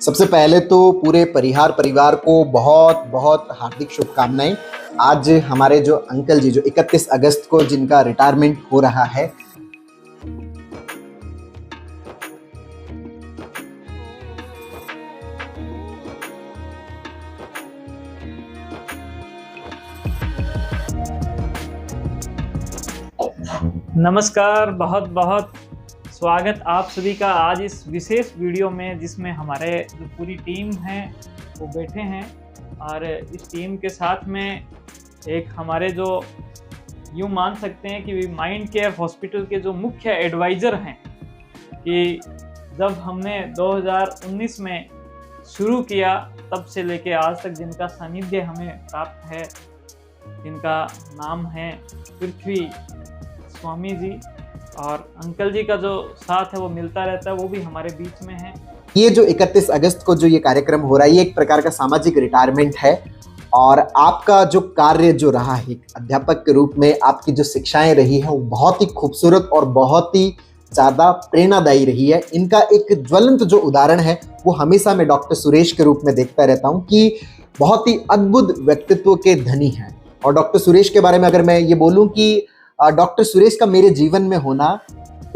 सबसे पहले तो पूरे परिवार को बहुत बहुत हार्दिक शुभकामनाएं। आज हमारे जो अंकल जी जो 31 अगस्त को जिनका रिटायरमेंट हो रहा है, नमस्कार, बहुत बहुत स्वागत आप सभी का आज इस विशेष वीडियो में, जिसमें हमारे जो पूरी टीम है वो बैठे हैं। और इस टीम के साथ में एक हमारे जो यूँ मान सकते हैं कि माइंड केयर हॉस्पिटल के जो मुख्य एडवाइज़र हैं, कि जब हमने 2019 में शुरू किया तब से लेके आज तक जिनका सानिध्य हमें प्राप्त है, जिनका नाम है पृथ्वी स्वामी जी, और अंकल जी का जो साथ है वो मिलता रहता है, वो भी हमारे बीच में है। ये जो 31 अगस्त को जो ये कार्यक्रम हो रहा है, ये एक प्रकार का सामाजिक रिटायरमेंट है। और आपका जो कार्य जो रहा है एक अध्यापक के रूप में, आपकी जो शिक्षाएं रही हैं वो बहुत ही खूबसूरत और बहुत ही ज़्यादा प्रेरणादायी रही है। इनका एक ज्वलंत जो उदाहरण है वो हमेशा मैं डॉक्टर सुरेश के रूप में देखता रहता हूँ कि बहुत ही अद्भुत व्यक्तित्व के धनी हैं। और डॉक्टर सुरेश के बारे में अगर मैं ये बोलूँ कि डॉक्टर सुरेश का मेरे जीवन में होना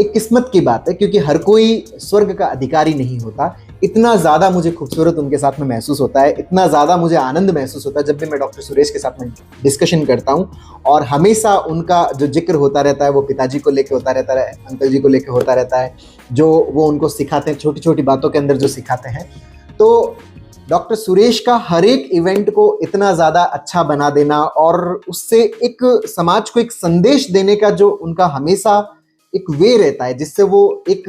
एक किस्मत की बात है, क्योंकि हर कोई स्वर्ग का अधिकारी नहीं होता। इतना ज़्यादा मुझे खूबसूरत उनके साथ में महसूस होता है, इतना ज़्यादा मुझे आनंद महसूस होता है जब भी मैं डॉक्टर सुरेश के साथ में डिस्कशन करता हूँ। और हमेशा उनका जो जिक्र होता रहता है वो पिताजी को लेके होता रहता है, अंकल जी को लेके होता रहता है, जो वो उनको सिखाते हैं, छोटी छोटी बातों के अंदर जो सिखाते हैं। तो डॉक्टर सुरेश का हर एक इवेंट को इतना ज़्यादा अच्छा बना देना और उससे एक समाज को एक संदेश देने का जो उनका हमेशा एक वे रहता है, जिससे वो एक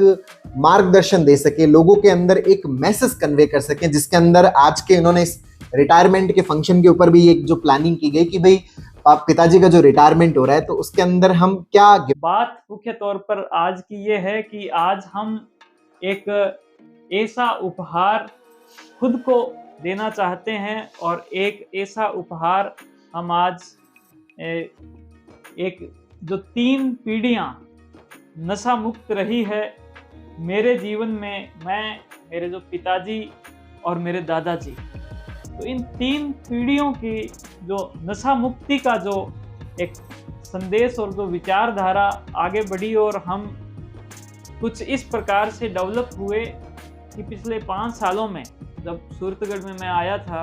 मार्गदर्शन दे सके, लोगों के अंदर एक मैसेज कन्वे कर सके, जिसके अंदर आज के इन्होंने इस रिटायरमेंट के फंक्शन के ऊपर भी एक जो प्लानिंग की गई कि भाई आप पिताजी का जो रिटायरमेंट हो रहा है तो उसके अंदर हम क्या बात मुख्य तौर पर आज की ये है कि आज हम एक ऐसा उपहार खुद को देना चाहते हैं, और एक ऐसा उपहार हम आज एक जो 3 पीढ़ियां नशा मुक्त रही है मेरे जीवन में, मैं, मेरे जो पिताजी और मेरे दादाजी, तो इन 3 पीढ़ियों की जो नशा मुक्ति का जो एक संदेश और जो विचारधारा आगे बढ़ी, और हम कुछ इस प्रकार से डेवलप हुए कि पिछले 5 सालों में जब सूरतगढ़ में मैं आया था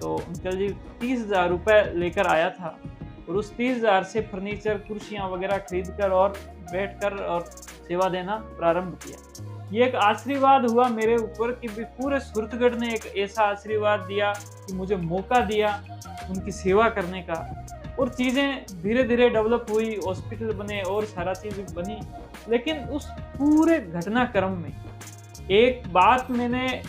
तो अंकल जी 30,000 रुपये लेकर आया था, और उस 30,000 से फर्नीचर, कुर्सियाँ वगैरह खरीद कर और बैठकर और सेवा देना प्रारंभ किया। ये एक आशीर्वाद हुआ मेरे ऊपर कि पूरे सूरतगढ़ ने एक ऐसा आशीर्वाद दिया कि मुझे मौका दिया उनकी सेवा करने का, और चीज़ें धीरे धीरे डेवलप हुई, हॉस्पिटल बने और सारा चीज़ बनी। लेकिन उस पूरे घटनाक्रम में एक बात मैंने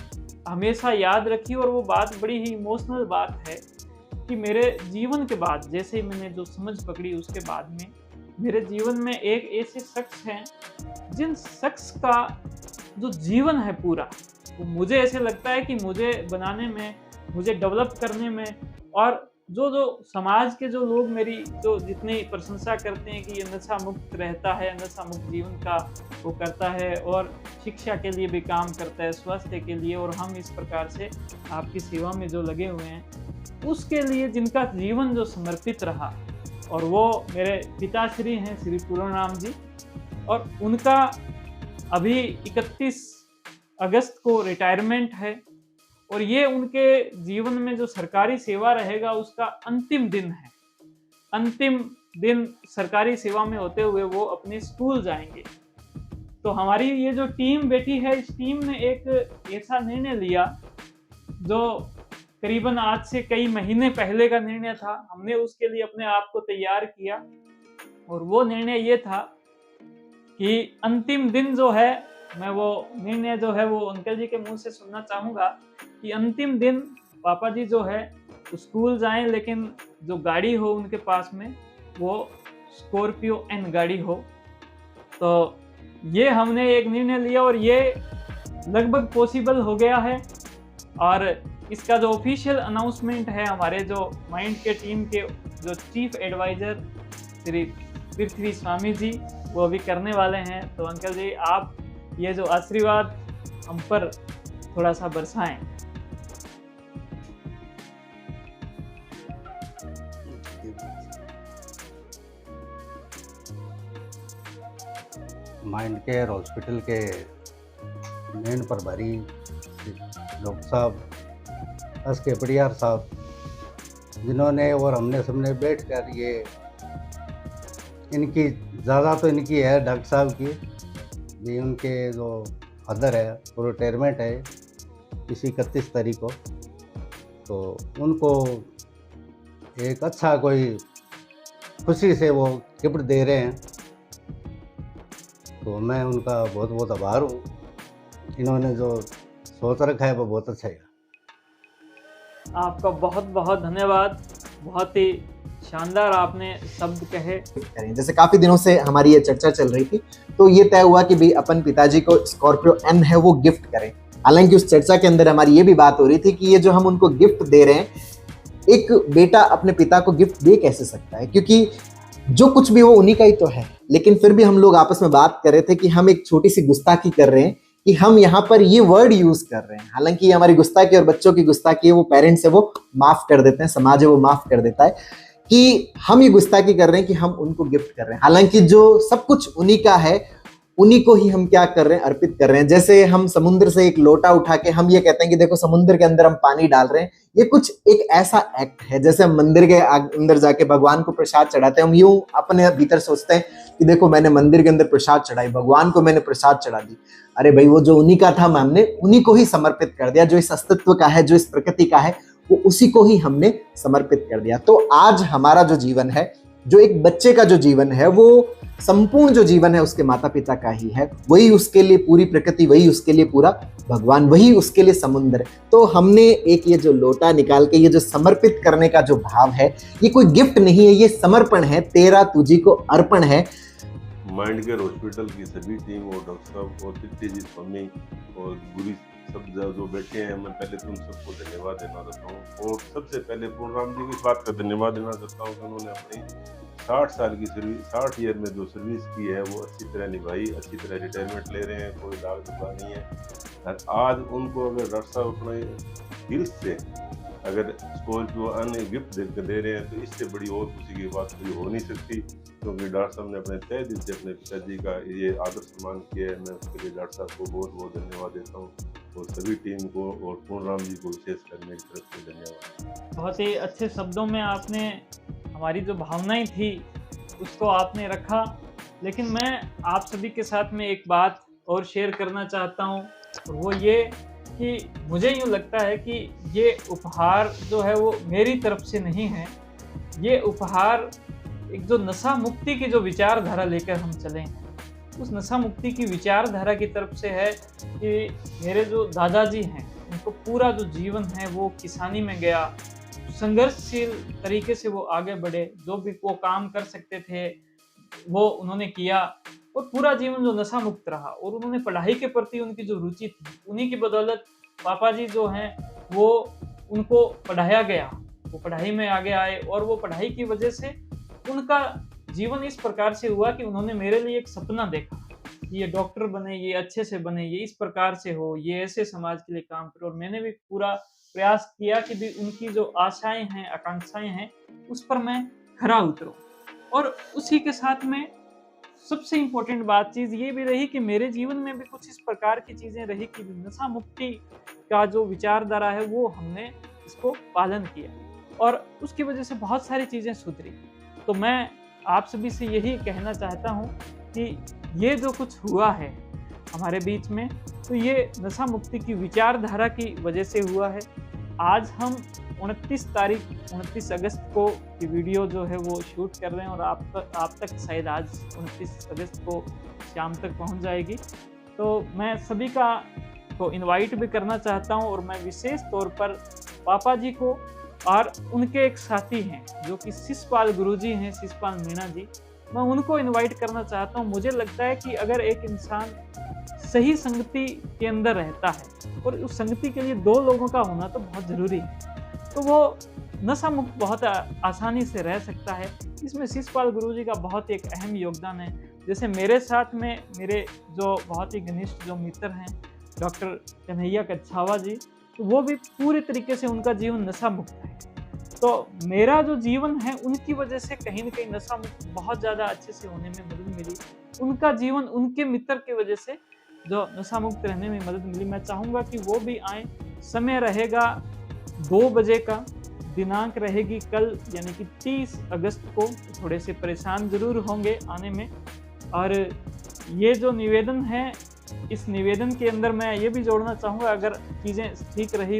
हमेशा याद रखी, और वो बात बड़ी ही इमोशनल बात है कि मेरे जीवन के बाद, जैसे ही मैंने जो समझ पकड़ी उसके बाद में, मेरे जीवन में एक ऐसे शख्स हैं जिन शख्स का जो जीवन है पूरा, वो मुझे ऐसे लगता है कि मुझे बनाने में, मुझे डेवलप करने में, और जो समाज के जो लोग मेरी जो जितनी प्रशंसा करते हैं कि ये नशा मुक्त रहता है, नशा मुक्त जीवन का वो करता है, और शिक्षा के लिए भी काम करता है, स्वास्थ्य के लिए, और हम इस प्रकार से आपकी सेवा में जो लगे हुए हैं, उसके लिए जिनका जीवन जो समर्पित रहा, और वो मेरे पिताश्री हैं श्री पूर्णराम जी, और उनका अभी 31 अगस्त को रिटायरमेंट है, और ये उनके जीवन में जो सरकारी सेवा रहेगा उसका अंतिम दिन है। अंतिम दिन सरकारी सेवा में होते हुए वो अपने स्कूल जाएंगे। तो हमारी ये जो टीम बैठी है, इस टीम ने एक ऐसा निर्णय लिया जो करीबन आज से कई महीने पहले का निर्णय था। हमने उसके लिए अपने आप को तैयार किया, और वो निर्णय ये था कि अंतिम दिन जो है, मैं वो निर्णय जो है वो अंकल जी के मुंह से सुनना चाहूँगा कि अंतिम दिन पापा जी जो है स्कूल जाएं, लेकिन जो गाड़ी हो उनके पास में वो स्कॉर्पियो एन गाड़ी हो। तो ये हमने एक निर्णय लिया, और ये लगभग पॉसिबल हो गया है। और इसका जो ऑफिशियल अनाउंसमेंट है हमारे जो माइंड के टीम के जो चीफ एडवाइज़र श्री पृथ्वी स्वामी जी, वो अभी करने वाले हैं। तो अंकल जी, आप ये जो आशीर्वाद हम पर थोड़ा सा बरसाएं। माइंड केयर हॉस्पिटल के मेन प्रभारी डॉक्टर साहब एस के पडियार साहब, जिन्होंने और हमने सबने बैठ कर ये इनकी ज़्यादा तो इनकी है डॉक्टर साहब की भी, उनके जो फादर है वो रिटायरमेंट है इसी 31 तारीख को, तो उनको एक अच्छा कोई खुशी से वो गिफ्ट दे रहे हैं, तो मैं उनका बहुत बहुत आभार हूँ। इन्होंने जो सोच रखा है वो बहुत अच्छा है। आपका बहुत बहुत धन्यवाद, बहुत ही शानदार आपने शब्द कहे। करें जैसे काफी दिनों से हमारी ये चर्चा चल रही थी, तो ये तय हुआ कि भाई अपन पिताजी को स्कॉर्पियो एन है वो गिफ्ट करें। हालांकि उस चर्चा के अंदर हमारी ये भी बात हो रही थी कि ये जो हम उनको गिफ्ट दे रहे हैं, एक बेटा अपने पिता को गिफ्ट दे कैसे सकता है, क्योंकि जो कुछ भी वो उन्हीं का ही तो है। लेकिन फिर भी हम लोग आपस में बात कर रहे थे कि हम एक छोटी सी गुस्ताखी कर रहे हैं कि हम यहाँ पर ये वर्ड यूज कर रहे हैं। हालांकि ये हमारी गुस्ताखी और बच्चों की गुस्ताखी है, वो पेरेंट्स है वो माफ कर देते हैं, समाज है वो माफ कर देता है कि हम ये गुस्ताखी कर रहे हैं कि हम उनको गिफ्ट कर रहे हैं। हालांकि जो सब कुछ उन्हीं का है, उन्हीं को ही हम क्या कर रहे हैं, अर्पित कर रहे हैं। जैसे हम समुद्र से एक लोटा उठा के हम ये कहते हैं कि देखो समुद्र के अंदर हम पानी डाल रहे हैं, ये कुछ एक ऐसा एक्ट है। जैसे हम मंदिर के अंदर जाके भगवान को प्रसाद चढ़ाते हैं, हम यूं अपने भीतर सोचते हैं कि देखो मैंने मंदिर के अंदर प्रसाद चढ़ाई, भगवान को मैंने प्रसाद चढ़ा दी। अरे भाई, वो जो उन्हीं का था हमने उन्हीं को ही समर्पित कर दिया। जो इस अस्तित्व का है, जो इस प्रकृति का है, वो उसी को ही हमने समर्पित कर दिया। तो आज हमारा जो जीवन है, जो एक बच्चे का जो जीवन है, वो संपूर्ण जो जीवन है उसके माता पिता का ही है। वही उसके लिए पूरी प्रकृति, वही उसके लिए पूरा भगवान, वही उसके लिए समुद्र। तो हमने एक ये जो लोटा निकाल के ये जो समर्पित करने का जो भाव है, ये कोई गिफ्ट नहीं है, ये समर्पण है, तेरा तुझी को अर्पण है। माइंड केयर हॉस्पिटल की सभी टीम और डॉक्टर साहब और कीर्ति जी, स्वामी और गुरी सब जो बैठे हैं, मैं पहले तुम सबको धन्यवाद देना चाहता हूँ। और सबसे पहले पूर्णराम जी को इस बात का धन्यवाद देना चाहता हूँ कि उन्होंने अपनी 60 साल की सर्विस, 60 ईयर में जो सर्विस की है वो अच्छी तरह निभाई, अच्छी तरह रिटायरमेंट ले रहे हैं, कोई दाग दुखा नहीं है। और आज उनको अगर डॉक्टर साहब अपने दिल से अगर स्कॉर्पियो अन्य गिफ्ट दे रहे हैं, तो इससे बड़ी और खुशी की बात कोई हो नहीं सकती, क्योंकि डॉक्टर साहब ने अपने तय दिल से अपने पिताजी का ये आदर सम्मान किया है। मैं उसके लिए डॉक्टर साहब को बहुत बहुत धन्यवाद देता हूँ और सभी टीम को और पूर्णराम जी को विशेषकर मेरी तरफ से धन्यवाद। बहुत ही अच्छे शब्दों में आपने हमारी जो भावनाएं थी उसको आपने रखा। लेकिन मैं आप सभी के साथ में एक बात और शेयर करना चाहता हूँ, और वो ये कि मुझे यूँ लगता है कि ये उपहार जो है वो मेरी तरफ से नहीं है। ये उपहार एक जो नशा मुक्ति की जो विचारधारा लेकर हम चले हैं, उस नशा मुक्ति की विचारधारा की तरफ से है कि मेरे जो दादाजी हैं, उनको पूरा जो जीवन है वो किसानी में गया, संघर्षशील तरीके से वो आगे बढ़े, जो भी वो काम कर सकते थे वो उन्होंने किया, और पूरा जीवन जो नशा मुक्त रहा। और उन्होंने पढ़ाई के प्रति उनकी जो रुचि थी, उन्हीं की बदौलत पापा जी जो हैं वो उनको पढ़ाया गया, वो पढ़ाई में आगे आए, और वो पढ़ाई की वजह से उनका जीवन इस प्रकार से हुआ कि उन्होंने मेरे लिए एक सपना देखा कि ये डॉक्टर बने, ये अच्छे से बने, ये इस प्रकार से हो, ये ऐसे समाज के लिए काम करे। और मैंने भी पूरा प्रयास किया कि भी उनकी जो आशाएं हैं, आकांक्षाएं हैं, उस पर मैं खरा उतरूं। और उसी के साथ में सबसे इम्पोर्टेंट बात चीज़ ये भी रही कि मेरे जीवन में भी कुछ इस प्रकार की चीज़ें रही कि नशा मुक्ति का जो विचारधारा है वो हमने इसको पालन किया, और उसकी वजह से बहुत सारी चीज़ें सुधरी। तो मैं आप सभी से यही कहना चाहता हूँ कि ये जो कुछ हुआ है हमारे बीच में, तो ये नशा मुक्ति की विचारधारा की वजह से हुआ है। आज हम 29 अगस्त को की वीडियो जो है वो शूट कर रहे हैं, और आप तक शायद आज 29 अगस्त को शाम तक पहुंच जाएगी। तो मैं सभी को इनवाइट भी करना चाहता हूं, और मैं विशेष तौर पर पापा जी को और उनके एक साथी हैं जो कि शिषपाल गुरुजी हैं, शिषपाल मीणा जी, मैं उनको इनवाइट करना चाहता हूं। मुझे लगता है कि अगर एक इंसान सही संगति के अंदर रहता है, और उस संगति के लिए 2 लोगों का होना तो बहुत ज़रूरी है, तो वो नशा मुक्त बहुत आसानी से रह सकता है। इसमें शिषपाल गुरुजी का बहुत एक अहम योगदान है। जैसे मेरे साथ में मेरे जो बहुत ही घनिष्ठ जो मित्र हैं, डॉक्टर कन्हैया कच्छावा जी, तो वो भी पूरे तरीके से उनका जीवन नशा मुक्त है। तो मेरा जो जीवन है उनकी वजह से कहीं न कहीं नशा मुक्त बहुत ज़्यादा अच्छे से होने में मदद मिली। उनका जीवन उनके मित्र की वजह से जो नशा मुक्त रहने में मदद मिली। मैं चाहूँगा कि वो भी आएँ। समय रहेगा 2 बजे का, दिनांक रहेगी कल यानी कि 30 अगस्त को। थोड़े से परेशान ज़रूर होंगे आने में। और ये जो निवेदन है, इस निवेदन के अंदर मैं ये भी जोड़ना चाहूँगा, अगर चीज़ें ठीक रही,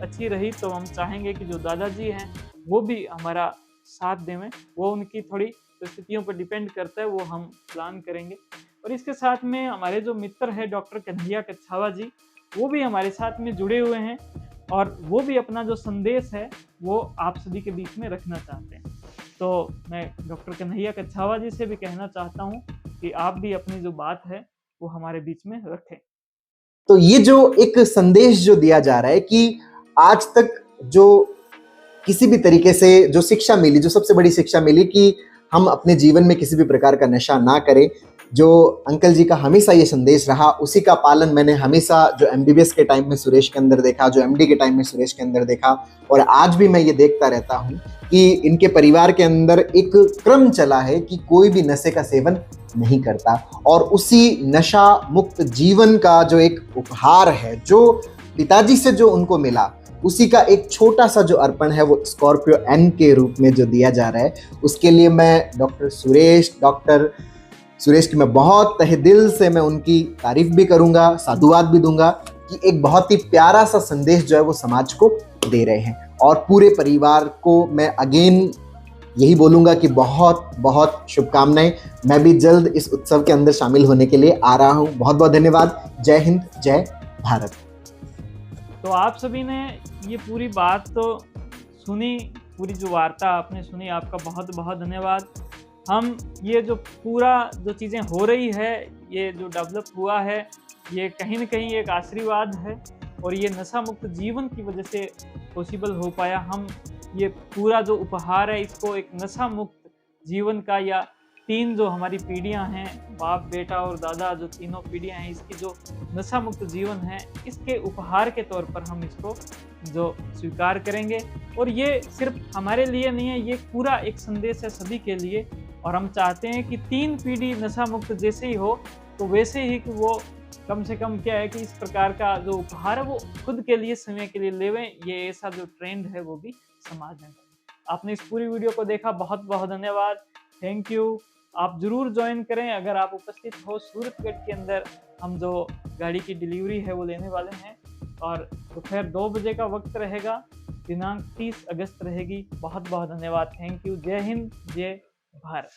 अच्छी रही, तो हम चाहेंगे कि जो दादाजी हैं वो भी हमारा साथ देवें। वो उनकी थोड़ी परिस्थितियों पर डिपेंड करता है, वो हम प्लान करेंगे। और इसके साथ में हमारे जो मित्र हैं डॉक्टर कन्हैया कच्छावा जी, वो भी हमारे साथ में जुड़े हुए हैं और वो भी अपना जो संदेश है वो आप सभी के बीच में रखना चाहते हैं। तो मैं डॉक्टर कन्हैया कच्छावा जी से भी कहना चाहता हूँ कि आप भी अपनी जो बात है वो हमारे बीच में रखें। तो ये जो एक संदेश जो दिया जा रहा है कि आज तक जो किसी भी तरीके से जो शिक्षा मिली, जो सबसे बड़ी शिक्षा मिली कि हम अपने जीवन में किसी भी प्रकार का नशा ना करें, जो अंकल जी का हमेशा ये संदेश रहा, उसी का पालन मैंने हमेशा जो एमबीबीएस के टाइम में सुरेश के अंदर देखा, जो एमडी के टाइम में सुरेश के अंदर देखा, और आज भी मैं ये देखता रहता हूँ कि इनके परिवार के अंदर एक क्रम चला है कि कोई भी नशे का सेवन नहीं करता। और उसी नशा मुक्त जीवन का जो एक उपहार है, जो पिताजी से जो उनको मिला, उसी का एक छोटा सा जो अर्पण है वो स्कॉर्पियो एन के रूप में जो दिया जा रहा है, उसके लिए मैं डॉक्टर सुरेश की मैं बहुत तहे दिल से मैं उनकी तारीफ भी करूंगा, साधुवाद भी दूंगा कि एक बहुत ही प्यारा सा संदेश जो है वो समाज को दे रहे हैं। और पूरे परिवार को मैं अगेन यही बोलूंगा कि बहुत बहुत शुभकामनाएं। मैं भी जल्द इस उत्सव के अंदर शामिल होने के लिए आ रहा हूं। बहुत बहुत धन्यवाद। जय हिंद, जय भारत। तो आप सभी ने ये पूरी बात तो सुनी, पूरी जो वार्ता आपने सुनी, आपका बहुत बहुत धन्यवाद। हम ये जो पूरा जो चीज़ें हो रही है, ये जो डेवलप हुआ है, ये कहीं न कहीं एक आशीर्वाद है और ये नशा मुक्त जीवन की वजह से पॉसिबल हो पाया। हम ये पूरा जो उपहार है इसको एक नशा मुक्त जीवन का, या 3 जो हमारी पीढ़ियां हैं, बाप, बेटा और दादा, जो तीनों पीढ़ियां हैं, इसकी जो नशा मुक्त जीवन है, इसके उपहार के तौर पर हम इसको जो स्वीकार करेंगे। और ये सिर्फ हमारे लिए नहीं है, ये पूरा एक संदेश है सभी के लिए। और हम चाहते हैं कि 3 पीढ़ी नशा मुक्त जैसे ही हो, तो वैसे ही कि वो कम से कम क्या है कि इस प्रकार का जो उपहार है वो खुद के लिए, समय के लिए लेवें। ये ऐसा जो ट्रेंड है वो भी समाज में। आपने इस पूरी वीडियो को देखा, बहुत बहुत धन्यवाद, थैंक यू। आप जरूर ज्वाइन करें अगर आप उपस्थित हो। सूरतगढ़ के अंदर हम जो गाड़ी की डिलीवरी है वो लेने वाले हैं और दोपहर 2 बजे का वक्त रहेगा, दिनांक 30 अगस्त रहेगी। बहुत बहुत धन्यवाद, थैंक यू। जय हिंद, जय भारत।